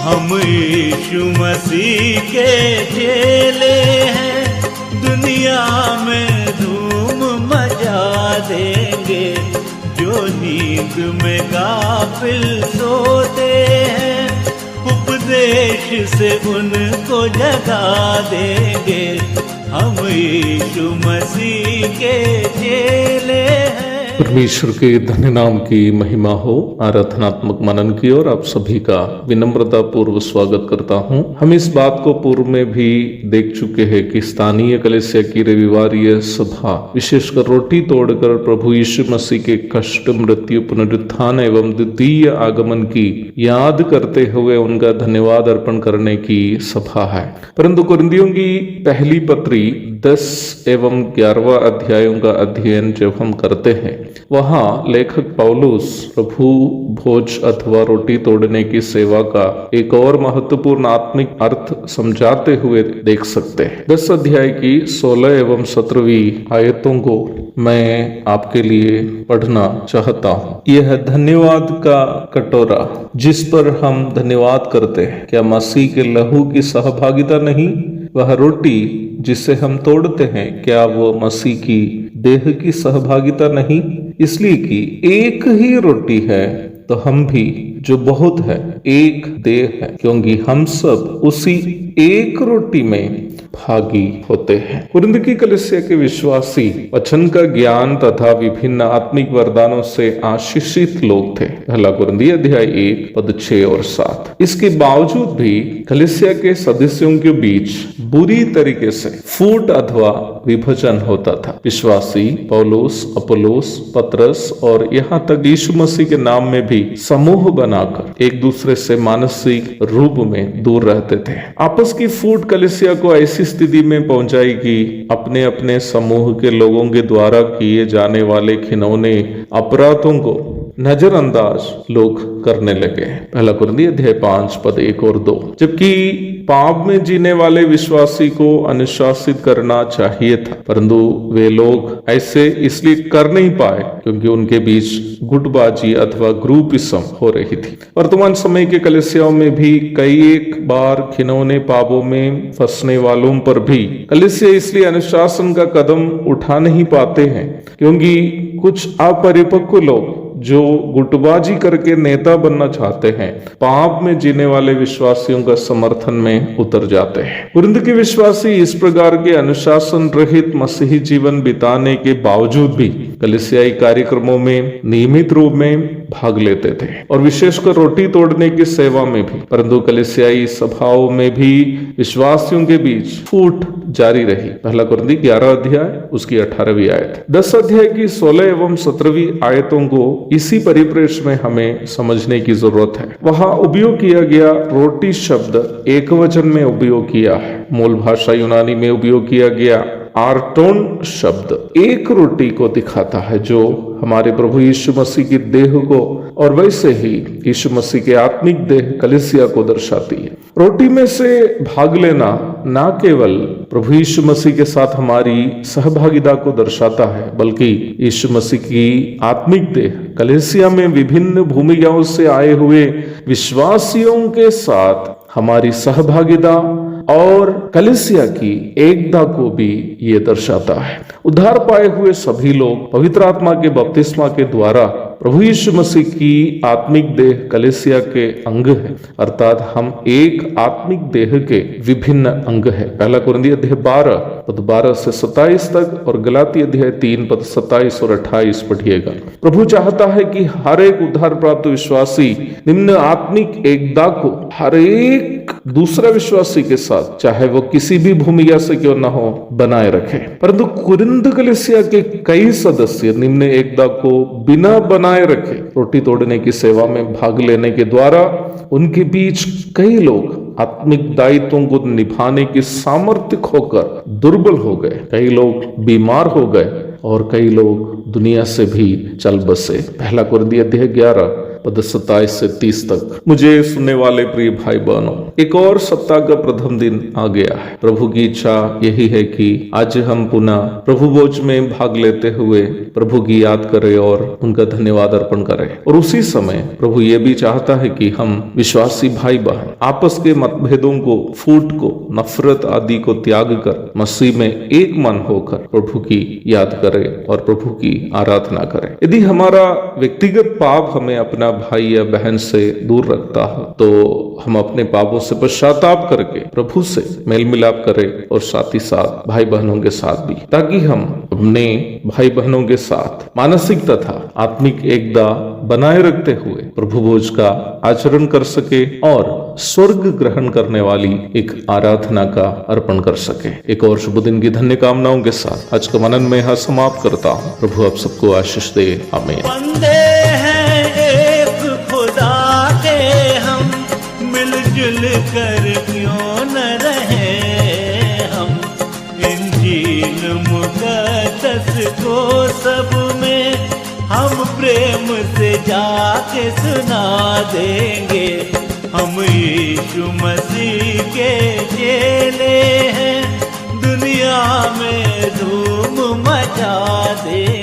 हम यीशु मसीह के चेले हैं, दुनिया में धूम मचा देंगे। जो नींद में गाफिल सोते हैं, उपदेश से उनको जगा देंगे। हम यीशु मसीह के चेले हैं। परमेश्वर के धन्य नाम की महिमा हो। आराधनात्मक मनन की ओर आप सभी का विनम्रता पूर्व स्वागत करता हूं। हम इस बात को पूर्व में भी देख चुके हैं कि स्थानीय कलीसिया की रविवारीय सभा विशेषकर रोटी तोड़कर प्रभु यीशु मसीह के कष्ट, मृत्यु, पुनरुत्थान एवं द्वितीय आगमन की याद करते हुए उनका धन्यवाद अर्पण करने की सभा है। परंतु कुरिन्थियों की पहली पत्री 10 एवं 11वां अध्यायों का अध्ययन जब हम करते हैं, वहां लेखक पौलुस प्रभु भोज अथवा रोटी तोड़ने की सेवा का एक और महत्वपूर्ण आत्मिक अर्थ समझाते हुए देख सकते हैं। 10 अध्याय की 16 एवं 17वीं आयतों को मैं आपके लिए पढ़ना चाहता हूँ। यह धन्यवाद का कटोरा जिस पर हम धन्यवाद करते हैं, क्या मसीह के लहू की सहभागिता नहीं? वह रोटी जिसे हम तोड़ते हैं, क्या वो मसीह की देह की सहभागिता नहीं? इसलिए कि एक ही रोटी है तो हम भी जो बहुत है एक देह है, क्योंकि हम सब उसी एक रोटी में भागी होते हैं। कुरिन्थ की कलीसिया के विश्वासी वचन का ज्ञान तथा विभिन्न आत्मिक वरदानों से आशीषित लोग थे। पहला कुरिन्थी अध्याय 1 पद 6 और 7। इसके बावजूद भी कलीसिया के सदस्यों के बीच बुरी तरीके से फूट अथवा विभाजन होता था। विश्वासी पौलुस, अपोलोस, पतरस और यहाँ तक यीशु मसीह के नाम में भी समूह बनाकर एक दूसरे से मानसिक रूप में दूर रहते थे। आपस की फूट कलीसिया को ऐसी स्थिति में पहुंचाई कि अपने अपने समूह के लोगों के द्वारा किए जाने वाले घिनौने अपराधों को नजरअंदाज लोग करने लगे। पहला कुरिन्थी अध्याय 5 पद 1 और 2। जबकि पाप में जीने वाले विश्वासी को अनुशासित करना चाहिए था, परंतु वे लोग ऐसे इसलिए कर नहीं पाए क्योंकि उनके बीच गुटबाजी अथवा ग्रुपिज्म हो रही थी। वर्तमान समय के कलीसियाओं में भी कई एक बार घिनौने पापों में फंसने वालों पर भी कलीसिया इसलिए अनुशासन का कदम उठा नहीं पाते हैं क्योंकि कुछ अपरिपक्व लोग जो गुटबाजी करके नेता बनना चाहते हैं, पाप में जीने वाले विश्वासियों का समर्थन में उतर जाते हैं। कुरिन्थ के विश्वासी इस प्रकार के अनुशासन रहित मसीही जीवन बिताने के बावजूद भी कलीसियाई कार्यक्रमों में नियमित रूप में भाग लेते थे और विशेषकर रोटी तोड़ने की सेवा में भी। परंतु कलीसियाई सभाओं में भी विश्वासियों के बीच फूट जारी रही। पहला कुरिन्थी 11 अध्याय उसकी 18वीं आयत। 10 अध्याय की 16 एवं 17वीं आयतों को इसी परिप्रेक्ष्य में हमें समझने की जरूरत है। वहां उपयोग किया गया रोटी शब्द एक वचन में उपयोग किया है। मूल भाषा यूनानी में उपयोग किया गया आर्टोन शब्द एक रोटी को दिखाता है जो हमारे प्रभु यीशु मसीह की देह को और वैसे ही यीशु मसीह के आत्मिक देह कलीसिया को दर्शाती है। रोटी में से भाग लेना न केवल प्रभु यीशु मसीह के साथ हमारी सहभागिता को दर्शाता है, बल्कि यीशु मसीह की आत्मिक देह कलीसिया में विभिन्न भूमिकाओं से आए हुए विश्वासियों के साथ हमारी सहभागिता और कलीसिया की एकता को भी ये दर्शाता है। उद्धार पाए हुए सभी लोग पवित्र आत्मा के बपतिस्मा के द्वारा प्रभु यीशु मसीह की आत्मिक देह कलीसिया के अंग है, अर्थात हम एक आत्मिक देह के विभिन्न अंग है। पहला कुरिन्थी अध्याय 12 पद 12 से 27 तक और गलाती अध्याय 3 पद 27 और 28 पढ़िएगा। प्रभु चाहता है कि हर एक उद्धार प्राप्त विश्वासी निम्न आत्मिक एकता को हर एक दूसरा विश्वासी के साथ, चाहे वो किसी भी भूमिका से क्यों न हो, बनाए रखे। परंतु कुरिन्थ कलीसिया के कई सदस्य निम्न एकता को बिना बनाए रखे रोटी तोड़ने की सेवा में भाग लेने के द्वारा उनके बीच कई लोग आत्मिक दायित्वों को निभाने की सामर्थ्य खोकर दुर्बल हो गए, कई लोग बीमार हो गए और कई लोग दुनिया से भी चल बसे। पहला कुरिन्थी अध्याय 11 पद 27 से 30 तक। मुझे सुनने वाले प्रिय भाई बहनों, एक और सप्ताह का प्रथम दिन आ गया है। प्रभु की इच्छा यही है कि आज हम पुनः प्रभु भोज में भाग लेते हुए प्रभु की याद करें और उनका धन्यवाद अर्पण करें। और उसी समय प्रभु ये भी चाहता है कि हम विश्वासी भाई बहन आपस के मतभेदों को, फूट को, नफरत आदि को त्याग कर मसीह में एक मन होकर प्रभु की याद करें और प्रभु की आराधना करें। यदि हमारा व्यक्तिगत पाप हमें अपना भाई या बहन से दूर रखता है तो हम अपने पापों से पश्चाताप करके प्रभु से मेल मिलाप करें और साथ ही साथ भाई बहनों के साथ भी, ताकि हम अपने भाई बहनों के साथ मानसिक तथा आत्मिक एकता बनाए रखते हुए प्रभु भोज का आचरण कर सके और स्वर्ग ग्रहण करने वाली एक आराधना का अर्पण कर सके। एक और शुभ दिन की धन्य कामनाओं के साथ आज का मनन में यहाँ समाप्त करता हूँ। प्रभु आप सबको आशीष दे। आमीन। बंदे हैं एक खुदा के, हम मिलजुल कर क्यों न रहे हम। इंजील मुकद्दस को सब में हम प्रेम से जाके सुना देंगे। हम यीशु मसीह के चेले हैं, दुनिया में धूम मचा देंगे।